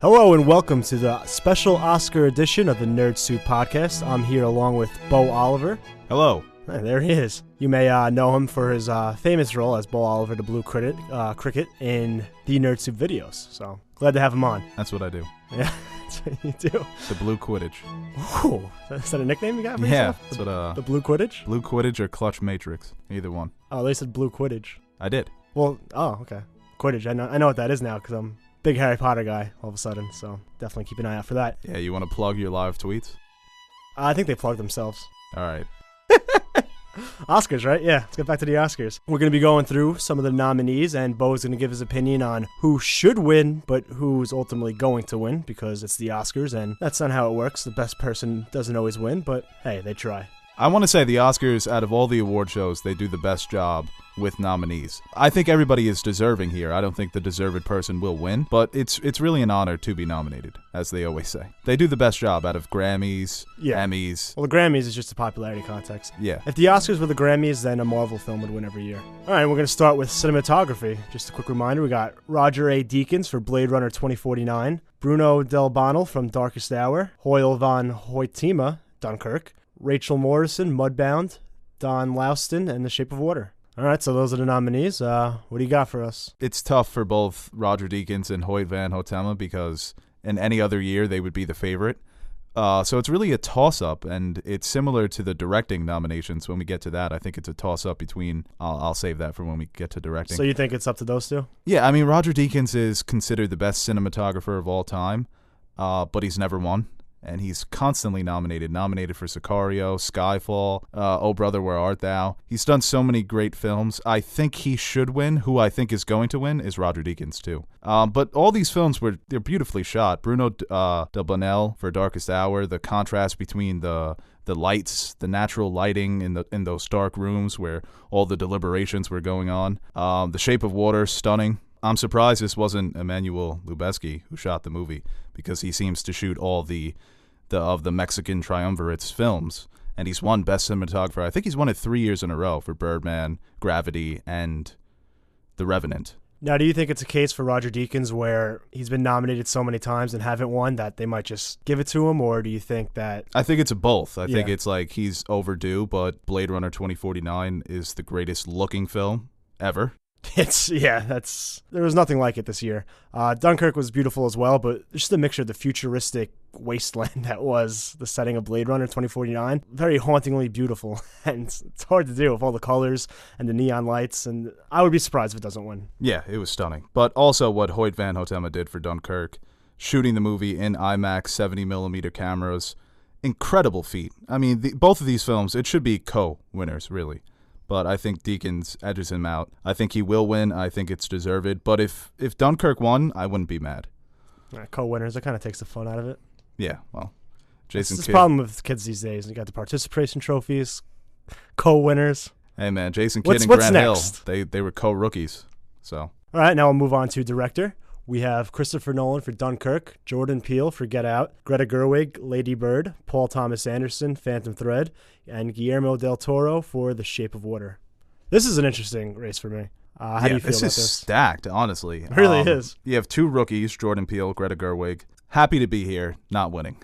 Hello and welcome to the special Oscar edition of the Nerd Soup Podcast. I'm here along with Bo Oliver. Hello. There he is. You may know him for his famous role as Bo Oliver, the Blue Cricket in the Nerd Soup videos. So glad to have him on. That's what I do. Yeah, that's what you do. The Blue Quidditch. Ooh, is that a nickname you got for Yeah, yourself? that's what The Blue Quidditch? Blue Quidditch or Clutch Matrix, either one. Oh, they said Blue Quidditch. I did. Well, okay. Quidditch. I know what that is now because I'm a big Harry Potter guy all of a sudden. So definitely keep an eye out for that. Yeah, you want to plug your live tweets? I think they plugged themselves. All right. Oscars, right? Yeah, let's get back to the Oscars. We're going to be going through some of the nominees, and Bo's going to give his opinion on who should win, but who's ultimately going to win, because it's the Oscars, and that's not how it works. The best person doesn't always win, but hey, they try. I want to say the Oscars, out of all the award shows, they do the best job with nominees. I think everybody is deserving here. I don't think the deserved person will win, but it's really an honor to be nominated, as they always say. They do the best job out of Grammys, Emmys. Well, the Grammys is just a popularity contest. Yeah. If the Oscars were the Grammys, then a Marvel film would win every year. All right, we're going to start with cinematography. Just a quick reminder, we got Roger A. Deakins for Blade Runner 2049, Bruno Del Bonnell from Darkest Hour, Hoyle van Hoytema, Dunkirk, Rachel Morrison, Mudbound, Don Louston, and The Shape of Water. All right, so those are the nominees. What do you got for us? It's tough for both Roger Deakins and Hoyt van Hoytema because in any other year they would be the favorite. So it's really a toss-up, and it's similar to the directing nominations. When we get to that, I think it's a toss-up between. I'll save that for when we get to directing. So you think it's up to those two? Yeah, I mean, Roger Deakins is considered the best cinematographer of all time, but he's never won. And he's constantly nominated for Sicario, Skyfall, Oh Brother, Where Art Thou? He's done so many great films. I think he should win. Who I think is going to win is Roger Deakins, too. But all these films, they're beautifully shot. Bruno Del Bonnell for Darkest Hour, the contrast between the lights, the natural lighting in those dark rooms where all the deliberations were going on. The Shape of Water, stunning. I'm surprised this wasn't Emmanuel Lubezki who shot the movie, because he seems to shoot all the Mexican triumvirate's films, and he's won Best Cinematographer. I think he's won it 3 years in a row for Birdman, Gravity, and The Revenant. Now, do you think it's a case for Roger Deakins where he's been nominated so many times and haven't won that they might just give it to him, or do you think that... I think it's a both. I think it's like he's overdue, but Blade Runner 2049 is the greatest looking film ever. There was nothing like it this year. Dunkirk was beautiful as well, but just a mixture of the futuristic wasteland that was the setting of Blade Runner 2049. Very hauntingly beautiful, and it's hard to do with all the colors and the neon lights, and I would be surprised if it doesn't win. Yeah, it was stunning. But also what Hoyt van Hoytema did for Dunkirk, shooting the movie in IMAX 70mm cameras, incredible feat. I mean, both of these films, it should be co-winners, really. But I think Deakins edges him out. I think he will win. I think it's deserved. But if Dunkirk won, I wouldn't be mad. Co-winners, that kind of takes the fun out of it. Yeah, well, Jason Kidd. That's the problem with kids these days. You got the participation trophies, co-winners. Hey, man, Jason Kidd and Grant next? Hill, they were co-rookies. So. All right, now we'll move on to director. We have Christopher Nolan for Dunkirk, Jordan Peele for Get Out, Greta Gerwig, Lady Bird, Paul Thomas Anderson, Phantom Thread, and Guillermo del Toro for The Shape of Water. This is an interesting race for me. How do you feel about this? This is stacked, honestly. It really is. You have two rookies, Jordan Peele, Greta Gerwig. Happy to be here, not winning.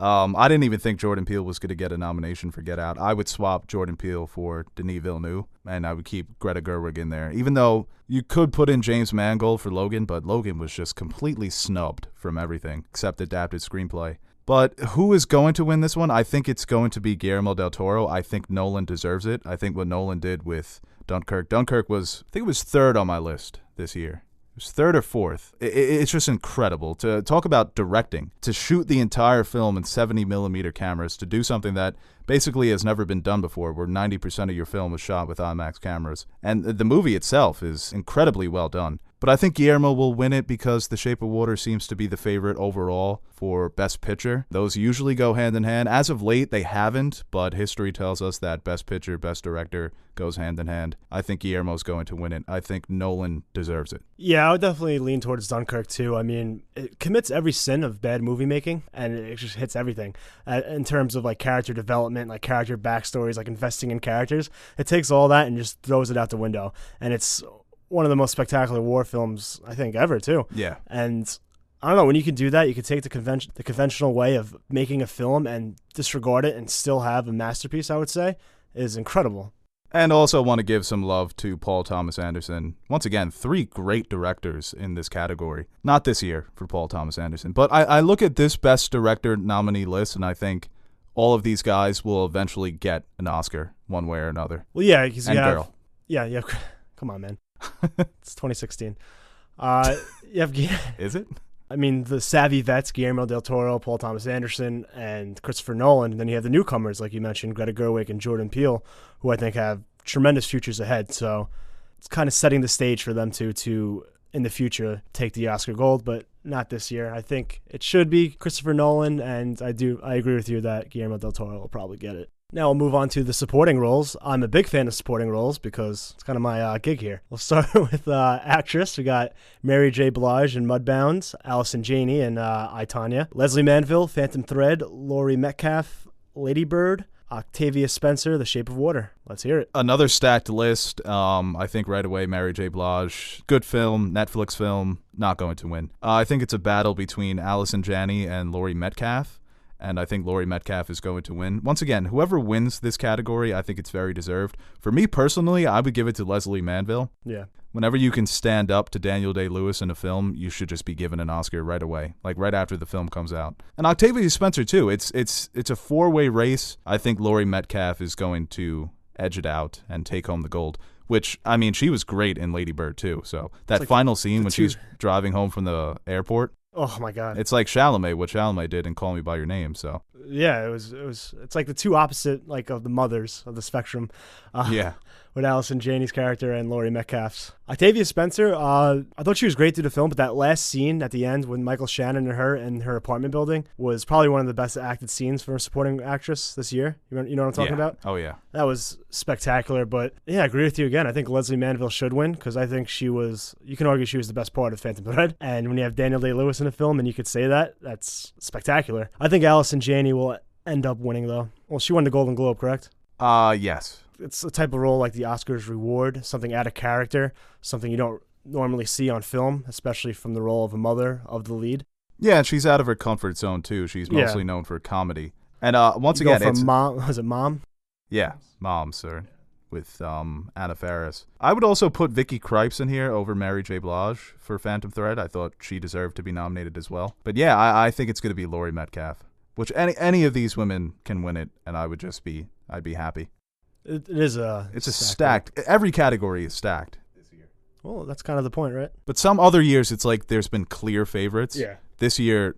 I didn't even think Jordan Peele was going to get a nomination for Get Out. I would swap Jordan Peele for Denis Villeneuve, and I would keep Greta Gerwig in there. Even though you could put in James Mangold for Logan, but Logan was just completely snubbed from everything except adapted screenplay. But who is going to win this one? I think it's going to be Guillermo del Toro. I think Nolan deserves it. I think what Nolan did with Dunkirk was, I think it was third on my list this year. It was third or fourth. It's just incredible to talk about directing, to shoot the entire film in 70mm cameras, to do something that basically has never been done before, where 90% of your film is shot with IMAX cameras. And the movie itself is incredibly well done. But I think Guillermo will win it because The Shape of Water seems to be the favorite overall for Best Picture. Those usually go hand in hand. As of late, they haven't, but history tells us that Best Picture, Best Director goes hand in hand. I think Guillermo's going to win it. I think Nolan deserves it. Yeah, I would definitely lean towards Dunkirk, too. I mean, it commits every sin of bad movie making, and it just hits everything. In terms of, like, character development, like, character backstories, like, investing in characters. It takes all that and just throws it out the window. And it's one of the most spectacular war films, I think, ever, too. Yeah. And I don't know, when you can do that, you can take the conventional way of making a film and disregard it and still have a masterpiece, I would say, is incredible. And also want to give some love to Paul Thomas Anderson. Once again, 3 great directors in this category. Not this year for Paul Thomas Anderson, but I look at this Best Director nominee list and I think all of these guys will eventually get an Oscar one way or another. Well, yeah, because and girl. Yeah. Come on, man. It's 2016. Is it? I mean, the savvy vets, Guillermo del Toro, Paul Thomas Anderson, and Christopher Nolan. And then you have the newcomers, like you mentioned, Greta Gerwig and Jordan Peele, who I think have tremendous futures ahead. So it's kind of setting the stage for them to in the future, take the Oscar gold, but not this year. I think it should be Christopher Nolan, and I agree with you that Guillermo del Toro will probably get it. Now we'll move on to the supporting roles. I'm a big fan of supporting roles because it's kind of my gig here. We'll start with actress. We got Mary J. Blige in Mudbound, Allison Janney in I, Tonya, Leslie Manville, Phantom Thread, Laurie Metcalf, Lady Bird, Octavia Spencer, The Shape of Water. Let's hear it. Another stacked list. I think right away, Mary J. Blige. Good film, Netflix film, not going to win. I think it's a battle between Allison Janney and Laurie Metcalf. And I think Laurie Metcalf is going to win. Once again, whoever wins this category, I think it's very deserved. For me personally, I would give it to Leslie Manville. Yeah. Whenever you can stand up to Daniel Day-Lewis in a film, you should just be given an Oscar right away, like right after the film comes out. And Octavia Spencer too. It's a 4-way race. I think Laurie Metcalf is going to edge it out and take home the gold. Which, I mean, she was great in Lady Bird too. So that final scene when she's driving home from the airport. Oh my God! It's like Chalamet, what Chalamet did in Call Me by Your Name. So yeah, it's like the two opposite of the mothers of the spectrum. Yeah, with Allison Janney's character and Laurie Metcalf's. Octavia Spencer, I thought she was great through the film, but that last scene at the end when Michael Shannon and her in her apartment building was probably one of the best acted scenes for a supporting actress this year. You know what I'm talking about? Oh yeah, that was spectacular. But yeah, I agree with you again. I think Leslie Manville should win because I think you can argue she was the best part of Phantom Thread. And when you have Daniel Day-Lewis in a film and you could say that, that's spectacular. I think Allison Janney will end up winning though. Well, she won the Golden Globe, correct? Yes. It's a type of role like the Oscars reward, something out of character, something you don't normally see on film, especially from the role of a mother of the lead. Yeah, and she's out of her comfort zone too. She's mostly known for comedy. And once again, it's Mom. Was it Mom? Yeah, Mom, sir, with Anna Faris. I would also put Vicky Krieps in here over Mary J. Blige for Phantom Thread. I thought she deserved to be nominated as well. But yeah, I think it's going to be Laurie Metcalf, which any of these women can win it, and I'd be happy. It's a stacked. Every category is stacked this year. Well, that's kind of the point, right? But some other years, it's like there's been clear favorites. Yeah. This year,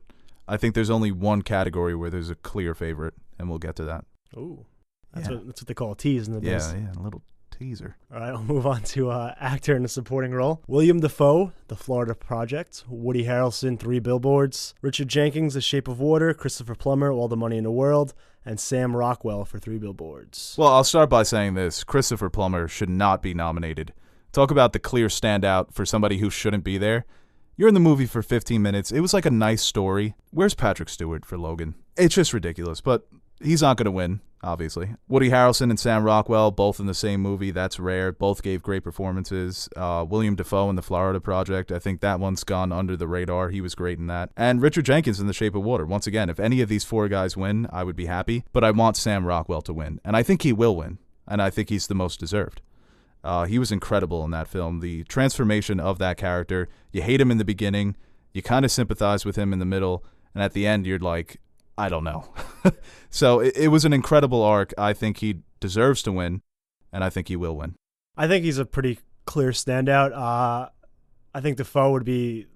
I think there's only one category where there's a clear favorite, and we'll get to that. Ooh, that's what they call a tease in the biz. Yeah, a little teaser. All right, I'll move on to actor in a supporting role. William Dafoe, The Florida Project. Woody Harrelson, 3 Billboards. Richard Jenkins, The Shape of Water. Christopher Plummer, All the Money in the World. And Sam Rockwell for 3 Billboards. Well, I'll start by saying this. Christopher Plummer should not be nominated. Talk about the clear standout for somebody who shouldn't be there. You're in the movie for 15 minutes. It was like a nice story. Where's Patrick Stewart for Logan? It's just ridiculous, but he's not going to win, obviously. Woody Harrelson and Sam Rockwell, both in the same movie. That's rare. Both gave great performances. William Dafoe in The Florida Project. I think that one's gone under the radar. He was great in that. And Richard Jenkins in The Shape of Water. Once again, if any of these 4 guys win, I would be happy. But I want Sam Rockwell to win. And I think he will win. And I think he's the most deserved. He was incredible in that film. The transformation of that character. You hate him in the beginning. You kind of sympathize with him in the middle. And at the end, you're like, I don't know. So it was an incredible arc. I think he deserves to win, and I think he will win. I think he's a pretty clear standout. I think Dafoe would be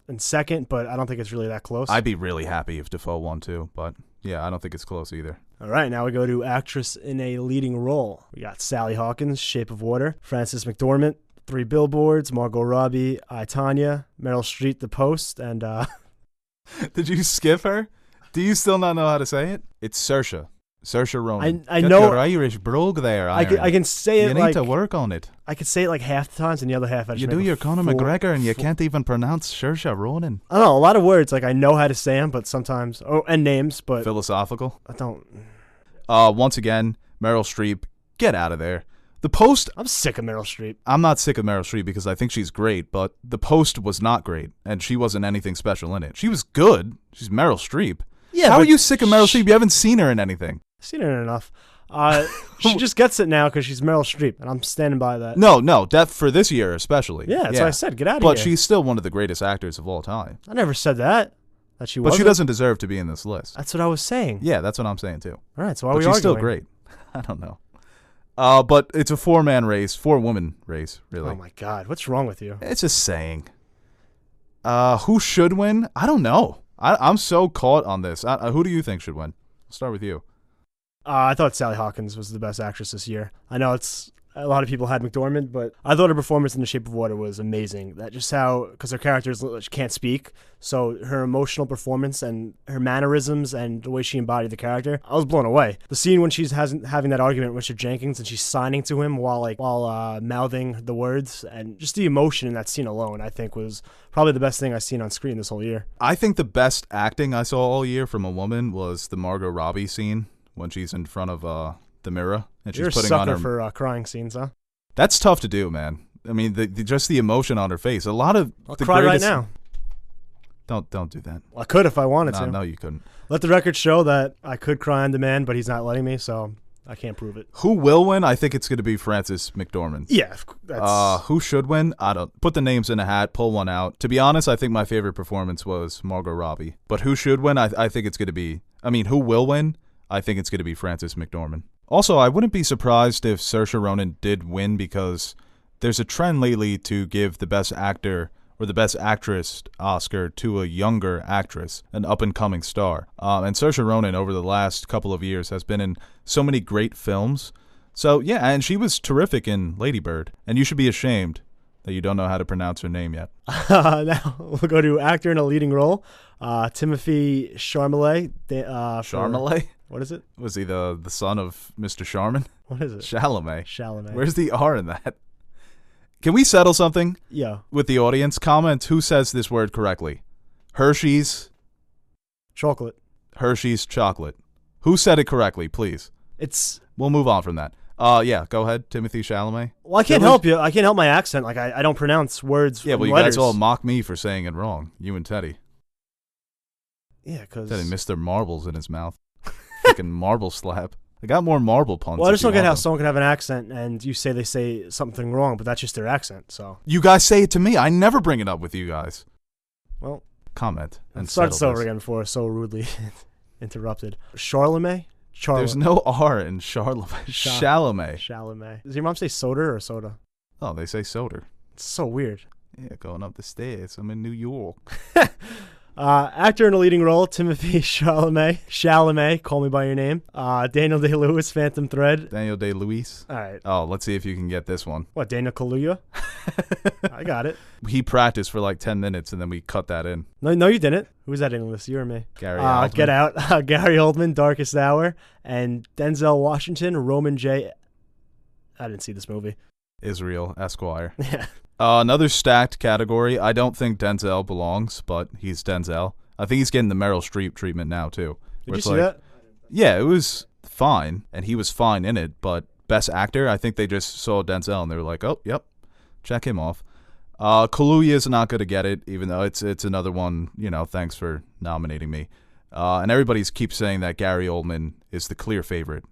in second, but I don't think it's really that close. I'd be really happy if Dafoe won too, but yeah, I don't think it's close either. All right, now we go to actress in a leading role. We got Sally Hawkins, Shape of Water, Frances McDormand, 3 Billboards, Margot Robbie, I, Tonya, Meryl Streep, The Post, and Did you skip her? Do you still not know how to say it? It's Saoirse Ronan. I Get know your Irish brogue there. I can say it. You need to work on it. I can say it like half the times, and the other half I just you make do a your Conor fool. McGregor, and you can't even pronounce Saoirse Ronan. I don't know a lot of words. Like I know how to say them, but sometimes and names, but philosophical. I don't. Once again, Meryl Streep, get out of there. The Post, I'm sick of Meryl Streep. I'm not sick of Meryl Streep because I think she's great, but The Post was not great, and she wasn't anything special in it. She was good. She's Meryl Streep. Yeah, How are but you sick of Meryl Streep? You haven't seen her in anything. I've seen her enough. She just gets it now because she's Meryl Streep, and I'm standing by that. No, that for this year especially. Yeah, that's what I said. Get out of But here. she's still one of the greatest actors of all time. I never said that. That she But wasn't. she doesn't deserve to be in this list. That's what I was saying. Yeah, that's what I'm saying too. All right, so why are But we she's arguing? still great. I don't know. But it's a 4-woman race, really. Oh my God, what's wrong with you? It's just saying. Who should win? I don't know. I'm so caught on this. Who do you think should win? I'll start with you. I thought Sally Hawkins was the best actress this year. I know it's a lot of people had McDormand, but I thought her performance in The Shape of Water was amazing. That just how, because her character she can't speak, so her emotional performance and her mannerisms and the way she embodied the character, I was blown away. The scene when she's having that argument with Richard Jenkins and she's signing to him while mouthing the words, and just the emotion in that scene alone, I think was probably the best thing I've seen on screen this whole year. I think the best acting I saw all year from a woman was the Margot Robbie scene when she's in front of the mirror and she's You're putting a sucker on her for crying scenes, huh? That's tough to do, man. I mean, just the emotion on her face. A lot of I'll the cry greatest... right now. Don't do that. Well, I could if I wanted to. No, you couldn't. Let the record show that I could cry on demand, but he's not letting me, so I can't prove it. Who will win? I think it's going to be Frances McDormand. Yeah, that's... Who should win? I don't. Put the names in a hat, pull one out. To be honest, I think my favorite performance was Margot Robbie. But who should win? I think it's going to be... I mean, who will win? I think it's going to be Frances McDormand. Also, I wouldn't be surprised if Saoirse Ronan did win because there's a trend lately to give the Best Actor or the Best Actress Oscar to a younger actress, an up-and-coming star. And Saoirse Ronan, over the last couple of years, has been in so many great films. So, yeah, and she was terrific in Lady Bird. And you should be ashamed that you don't know how to pronounce her name yet. Now, we'll go to actor in a leading role. Timothy Chalamet. Chalamet? What is it? Was he the son of Mr. Sharman? What is it? Chalamet. Where's the R in that? Can we settle something? Yeah. With the audience? Comment who says this word correctly. Hershey's. Chocolate. Hershey's chocolate. Who said it correctly, please? We'll move on from that. Yeah, go ahead, Timothy Chalamet. Well, I can't help you. I can't help my accent. Like, I don't pronounce words. Yeah, well, you letters. guys all mock me for saying it wrong. You and Teddy. Yeah, because Teddy Mr. Marbles in his mouth. Freaking marble slap. I got more marble puns. Well, I just don't get how someone can have an accent and you say they say something wrong, but that's just their accent. So you guys say it to me. I never bring it up with you guys. Well, comment and start this over again before so rudely interrupted. Chalamet? There's no R in Chalamet. Chalamet. Does your mom say soda or soda? Oh, they say soda. It's so weird. Yeah, going up the stairs. I'm in New York. Actor in a leading role, Timothy Chalamet. Chalamet, call me by your name. Daniel Day-Lewis, Phantom Thread. Daniel Day-Lewis. All right. Oh, let's see if you can get this one. What, Daniel Kaluuya? I got it. He practiced for like 10 minutes and then we cut that in. No, you didn't. Who was that in the list? You or me? Gary Oldman. Get Out. Gary Oldman, Darkest Hour. And Denzel Washington, Roman J. I didn't see this movie. Israel Esquire. Yeah. Another stacked category. I don't think Denzel belongs, but he's Denzel. I think he's getting the Meryl Streep treatment now, too. Did you see that? Yeah, it was fine, and he was fine in it, but Best Actor, I think they just saw Denzel, and they were like, oh, yep, check him off. Kaluuya is not going to get it, even though it's another one, thanks for nominating me. And everybody keeps saying that Gary Oldman is the clear favorite,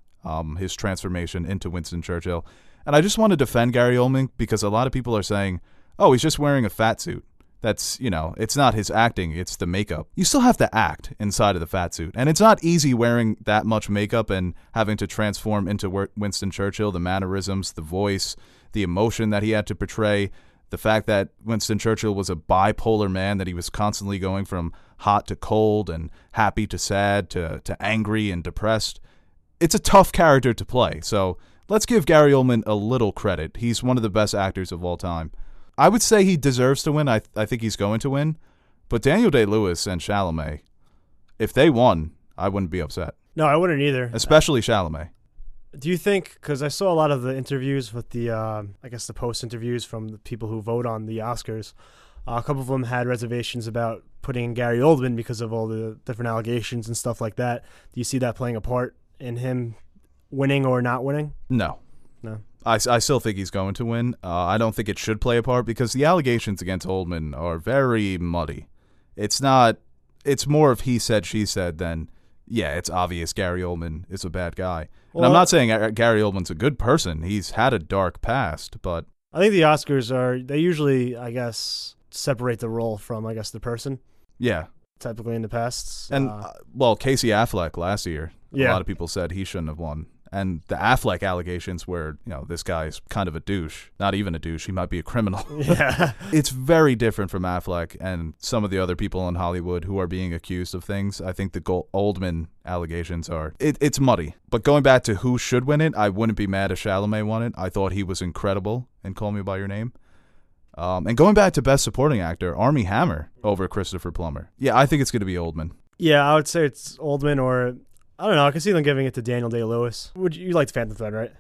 his transformation into Winston Churchill. And I just want to defend Gary Oldman because a lot of people are saying, oh, he's just wearing a fat suit. That's, it's not his acting, it's the makeup. You still have to act inside of the fat suit. And it's not easy wearing that much makeup and having to transform into Winston Churchill, the mannerisms, the voice, the emotion that he had to portray, the fact that Winston Churchill was a bipolar man, that he was constantly going from hot to cold and happy to sad to angry and depressed. It's a tough character to play, so let's give Gary Oldman a little credit. He's one of the best actors of all time. I would say he deserves to win. I think he's going to win. But Daniel Day-Lewis and Chalamet, if they won, I wouldn't be upset. No, I wouldn't either. Especially Chalamet. Do you think, because I saw a lot of the interviews with the, the post-interviews from the people who vote on the Oscars, a couple of them had reservations about putting in Gary Oldman because of all the different allegations and stuff like that. Do you see that playing a part in him winning or not winning? No. I still think he's going to win. I don't think it should play a part because the allegations against Oldman are very muddy. It's more of he said, she said than, yeah, it's obvious Gary Oldman is a bad guy. And I'm not saying Gary Oldman's a good person. He's had a dark past, but I think the Oscars they usually, I guess, separate the role from, I guess, the person. Yeah. Typically in the past. And, Casey Affleck last year, a lot of people said he shouldn't have won. And the Affleck allegations where, this guy's kind of a douche. Not even a douche. He might be a criminal. Yeah. It's very different from Affleck and some of the other people in Hollywood who are being accused of things. I think the Oldman allegations it's muddy. But going back to who should win it, I wouldn't be mad if Chalamet won it. I thought he was incredible in Call Me By Your Name. And going back to Best Supporting Actor, Armie Hammer over Christopher Plummer. Yeah, I think it's going to be Oldman. Yeah, I would say it's Oldman or... I don't know. I can see them giving it to Daniel Day-Lewis. You liked Phantom Thread, right?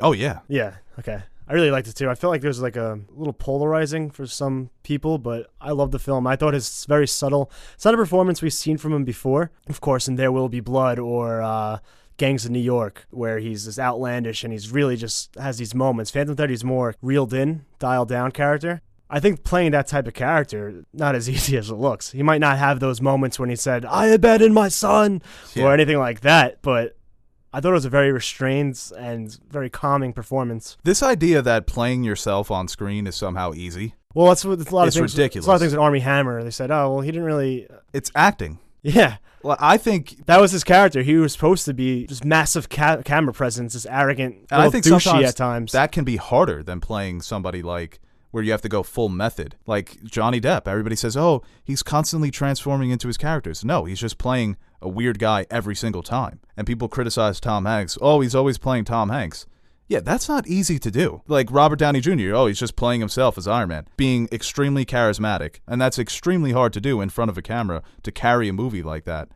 Oh, yeah. Yeah, okay. I really liked it, too. I felt like there was like a little polarizing for some people, but I loved the film. I thought it's very subtle. It's not a performance we've seen from him before. Of course, in There Will Be Blood or Gangs of New York, where he's this outlandish and he's really just has these moments. Phantom Thread, he's more reeled in, dialed down character. I think playing that type of character, not as easy as it looks. He might not have those moments when he said, I abandoned my son, or anything like that, but I thought it was a very restrained and very calming performance. This idea that playing yourself on screen is somehow easy. Well, it's a lot of things. Ridiculous. It's a lot of things with Armie Hammer. They said, oh, well, he didn't really... It's acting. Yeah. Well, I think... That was his character. He was supposed to be just massive camera presence, just arrogant, and I think douchey at times. That can be harder than playing somebody like... where you have to go full method. Like Johnny Depp, everybody says, oh, he's constantly transforming into his characters. No, he's just playing a weird guy every single time. And people criticize Tom Hanks. Oh, he's always playing Tom Hanks. Yeah, that's not easy to do. Like Robert Downey Jr., oh, he's just playing himself as Iron Man, being extremely charismatic. And that's extremely hard to do in front of a camera to carry a movie like that.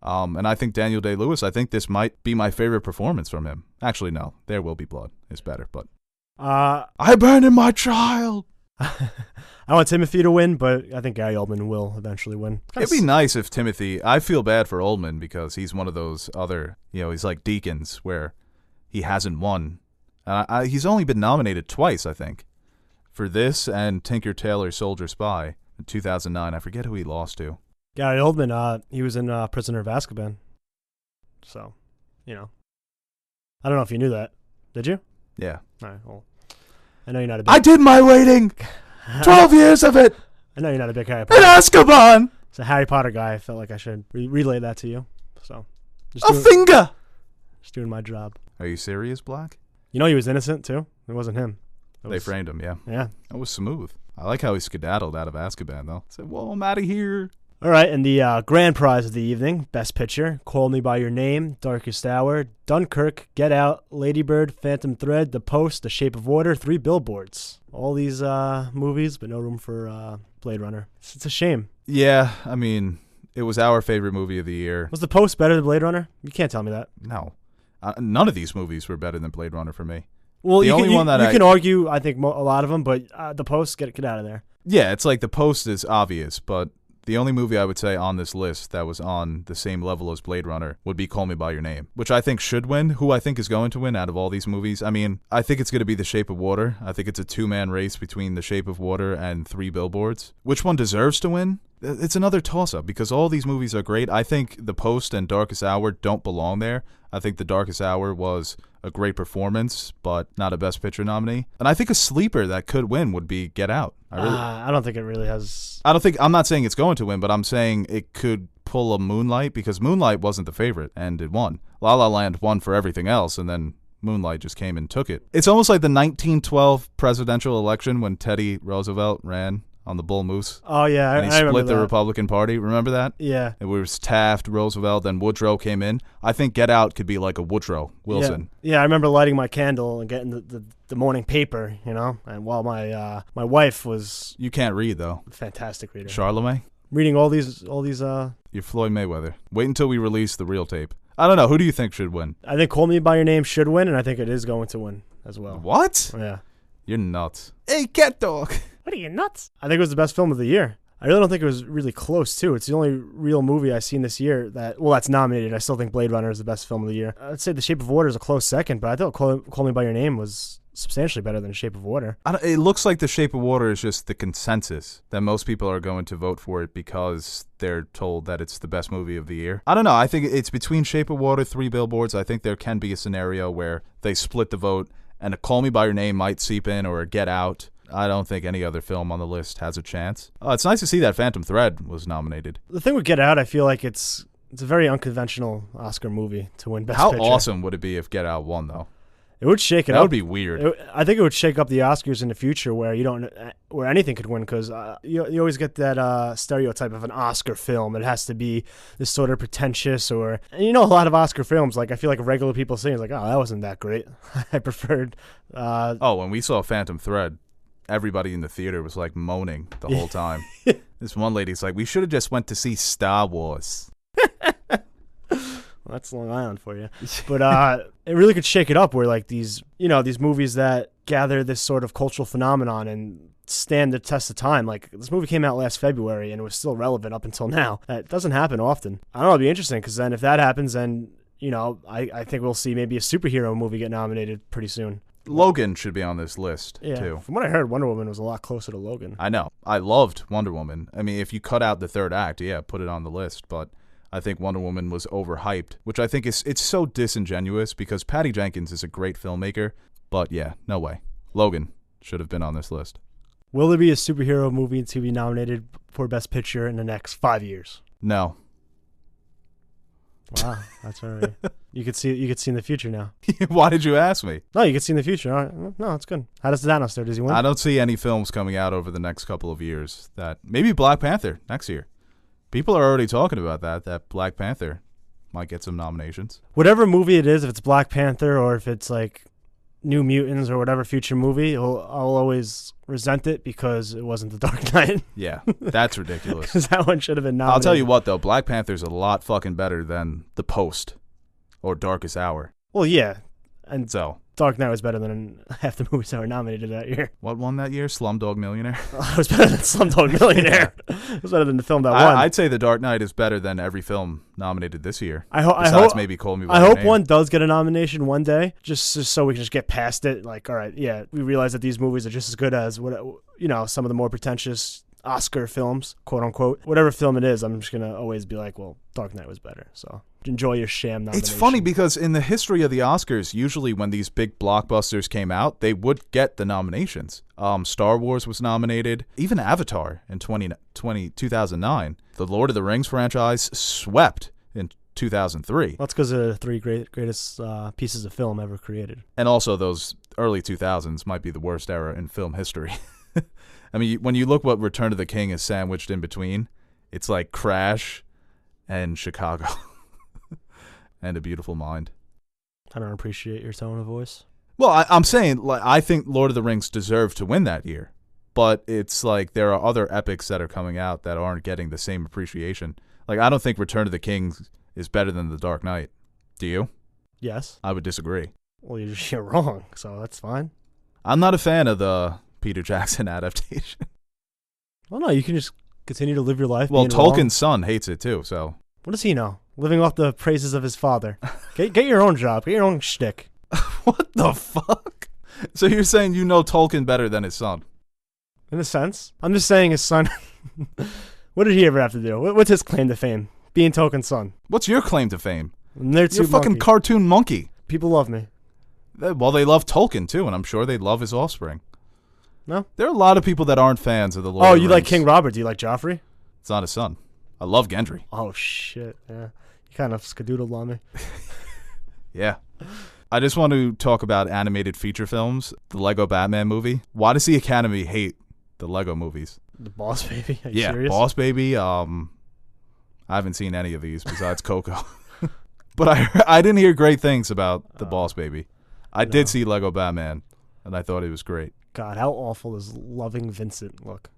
And I think Daniel Day-Lewis, I think this might be my favorite performance from him. Actually, no, There Will Be Blood is better, but... I abandoned my child. I want Timothy to win, but I think Gary Oldman will eventually win. It'd be nice if Timothy... I feel bad for Oldman because he's one of those other... he's like Deakins where he hasn't won. He's only been nominated twice, I think, for this and Tinker Tailor Soldier Spy in 2009. I forget who he lost to. Gary Oldman, he was in Prisoner of Azkaban. So, I don't know if you knew that. Did you? Yeah. All right, well, I know you're not a big... I did my waiting! 12 years of it! I know you're not a big Harry Potter. In Azkaban! As a Harry Potter guy, I felt like I should relay that to you. So, finger! Just doing my job. Are you serious, Black? You know he was innocent, too? It wasn't him. They framed him, yeah. Yeah. That was smooth. I like how he skedaddled out of Azkaban, though. Said, well, I'm out of here. All right, and the grand prize of the evening, Best Picture, Call Me By Your Name, Darkest Hour, Dunkirk, Get Out, Lady Bird, Phantom Thread, The Post, The Shape of Water, 3 Billboards. All these movies, but no room for Blade Runner. It's a shame. Yeah, I mean, it was our favorite movie of the year. Was The Post better than Blade Runner? You can't tell me that. No. None of these movies were better than Blade Runner for me. Well, you can argue, I think, a lot of them, but The Post, get out of there. Yeah, it's like The Post is obvious, but... the only movie I would say on this list that was on the same level as Blade Runner would be Call Me By Your Name, which I think should win. Who I think is going to win out of all these movies? I mean, I think it's going to be The Shape of Water. I think it's a 2-man race between The Shape of Water and 3 Billboards. Which one deserves to win? It's another toss-up because all these movies are great. I think The Post and Darkest Hour don't belong there. I think The Darkest Hour was a great performance, but not a Best Picture nominee. And I think a sleeper that could win would be Get Out. I don't think it really has... I'm not saying it's going to win, but I'm saying it could pull a Moonlight because Moonlight wasn't the favorite and it won. La La Land won for everything else and then Moonlight just came and took it. It's almost like the 1912 presidential election when Teddy Roosevelt ran on the Bull Moose. Oh, yeah. And he split the Republican Party. Remember that? Yeah. It was Taft, Roosevelt, then Woodrow came in. I think Get Out could be like a Woodrow Wilson. Yeah, I remember lighting my candle and getting the morning paper, and while my wife was... You can't read, though. A fantastic reader. Charlemagne? Reading all these... You're Floyd Mayweather. Wait until we release the real tape. I don't know. Who do you think should win? I think Call Me By Your Name should win, and I think it is going to win as well. What? Yeah. You're nuts. Hey, cat dog. What are you, nuts? I think it was the best film of the year. I really don't think it was really close, too. It's the only real movie I've seen this year that's nominated. I still think Blade Runner is the best film of the year. I'd say The Shape of Water is a close second, but I thought Call Me By Your Name was substantially better than Shape of Water. It looks like The Shape of Water is just the consensus that most people are going to vote for it because they're told that it's the best movie of the year. I don't know. I think it's between Shape of Water, Three Billboards. I think there can be a scenario where they split the vote and a Call Me By Your Name might seep in or a Get Out. I don't think any other film on the list has a chance. It's nice to see that Phantom Thread was nominated. The thing with Get Out, I feel like it's a very unconventional Oscar movie to win Best Picture. How awesome would it be if Get Out won, though? It would shake it up. That would be weird. I think it would shake up the Oscars in the future where where anything could win, because you always get that stereotype of an Oscar film. It has to be this sort of pretentious and a lot of Oscar films, like I feel like regular people saying, it's like, oh, that wasn't that great. I preferred. When we saw Phantom Thread, everybody in the theater was like moaning the whole time. This one lady's like, we should have just went to see Star Wars. Well, that's Long Island for you. But it really could shake it up where like these movies that gather this sort of cultural phenomenon and stand the test of time. Like this movie came out last February and it was still relevant up until now. That doesn't happen often. I don't know, it'll be interesting because then if that happens, then, I think we'll see maybe a superhero movie get nominated pretty soon. Logan should be on this list, too. From what I heard, Wonder Woman was a lot closer to Logan. I know. I loved Wonder Woman. I mean, if you cut out the third act, put it on the list. But I think Wonder Woman was overhyped, which I think it's so disingenuous because Patty Jenkins is a great filmmaker. But no way. Logan should have been on this list. Will there be a superhero movie to be nominated for Best Picture in the next 5 years? No. Wow, that's all right. You could see in the future now. Why did you ask me? No, you could see in the future. All right. No, it's good. How does Thanos do? Does he win? I don't see any films coming out over the next couple of years. That maybe Black Panther next year. People are already talking about that Black Panther might get some nominations. Whatever movie it is, if it's Black Panther or if it's like New Mutants or whatever future movie, I'll always resent it because it wasn't The Dark Knight. Yeah, that's ridiculous. Because that one should have been nominated. I'll tell you what, though. Black Panther's a lot fucking better than The Post or Darkest Hour. Well, yeah. And so Dark Knight was better than half the movies that were nominated that year. What won that year? Slumdog Millionaire? It was better than Slumdog Millionaire. It was better than the film that won. I'd say The Dark Knight is better than every film nominated this year. I hope maybe Call Me By I Your hope Name. one does get a nomination one day, just so we can just get past it. Like, all right, we realize that these movies are just as good as some of the more pretentious Oscar films, quote unquote. Whatever film it is, I'm just gonna always be like, well, Dark Knight was better. So enjoy your sham nomination. It's funny because in the history of the Oscars, usually when these big blockbusters came out, they would get the nominations. Star Wars was nominated. Even Avatar in 2009. The Lord of the Rings franchise swept in 2003. That's because of the three greatest pieces of film ever created. And also those early 2000s might be the worst era in film history. I mean, when you look what Return of the King is sandwiched in between, it's like Crash and Chicago and A Beautiful Mind. I don't appreciate your tone of voice. Well, I'm saying, like, I think Lord of the Rings deserved to win that year, but it's like there are other epics that are coming out that aren't getting the same appreciation. Like, I don't think Return of the King is better than The Dark Knight. Do you? Yes. I would disagree. Well, you're wrong, so that's fine. I'm not a fan of the Peter Jackson adaptation. Well, no, you can just continue to live your life. Well, being Tolkien's wrong. son hates it too, so. What does he know? Living off the praises of his father. Get your own job. Get your own shtick. What the fuck? So you're saying you know Tolkien better than his son? In a sense. I'm just saying his son. What did he ever have to do? What's his claim to fame? Being Tolkien's son. What's your claim to fame? You're a fucking cartoon monkey. People love me. Well, they love Tolkien too, and I'm sure they love his offspring. No? There are a lot of people that aren't fans of the Lord of the you Rings. like King Robert. Do you like Joffrey? It's not his son. I love Gendry. Oh, shit. Yeah. You kind of skadoodled on me. Yeah. I just want to talk about animated feature films. The Lego Batman movie. Why does the Academy hate the Lego movies? The Boss Baby? Are you serious? Boss Baby. I haven't seen any of these besides Coco. But I didn't hear great things about the Boss Baby. I did see Lego Batman, and I thought it was great. God, how awful does Loving Vincent look?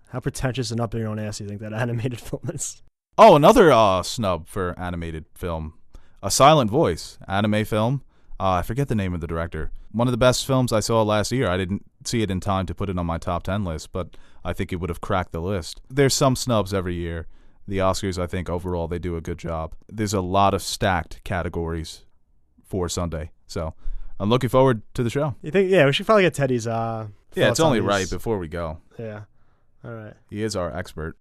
How pretentious and up in your own ass do you think that animated film is? Oh, another snub for animated film. A Silent Voice, anime film. I forget the name of the director. One of the best films I saw last year. I didn't see it in time to put it on my top 10 list, but I think it would have cracked the list. There's some snubs every year. The Oscars, I think, overall, they do a good job. There's a lot of stacked categories for Sunday. So I'm looking forward to the show. You think? Yeah, we should probably get Teddy's. Yeah, thoughts it's only on right these. before we go. Yeah. All right. He is our expert.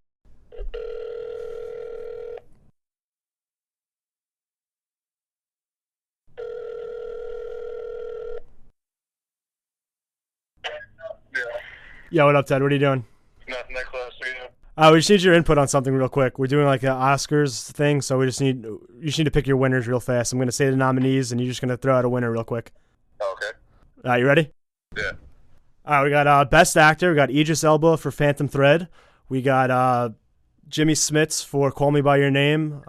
Yo, what up, Ted? What are you doing? Nothing that close to you. We just need your input on something real quick. We're doing like an Oscars thing, so you just need to pick your winners real fast. I'm gonna say the nominees, and you're just gonna throw out a winner real quick. Okay. All right, you ready? Yeah. All right, we got Best Actor. We got Idris Elba for Phantom Thread. We got Jimmy Smits for Call Me by Your Name.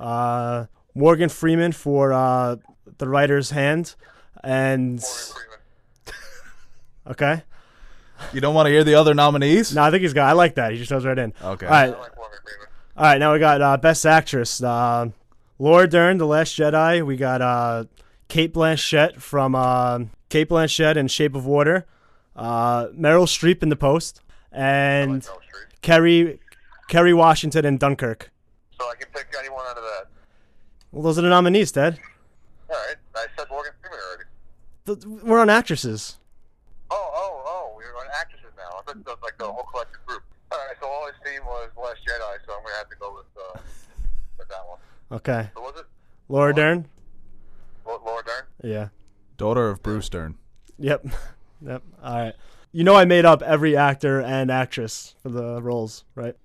Morgan Freeman for The Writer's Hand, and Morgan Freeman. okay. You don't want to hear the other nominees? No, I think he's got. I like that. He just goes right in. Okay. All right. I like Morgan Freeman. All right, now we got Best Actress. Laura Dern, The Last Jedi. We got Kate Blanchett from Kate Blanchett in Shape of Water. Meryl Streep in The Post. And I like Meryl Streep. Kerry Washington in Dunkirk. So I can pick anyone out of that. Well, those are the nominees, Ted. All right. I said Morgan Freeman already. We're on actresses. Oh. We're on actresses now. I thought that was like the whole collective group. All right. So all I seen was Last Jedi, so I'm gonna have to go with that one. Okay. So was it Laura Dern? Laura Dern? Yeah. Daughter of Bruce Dern. Yep. Yep. All right. You know I made up every actor and actress for the roles, right?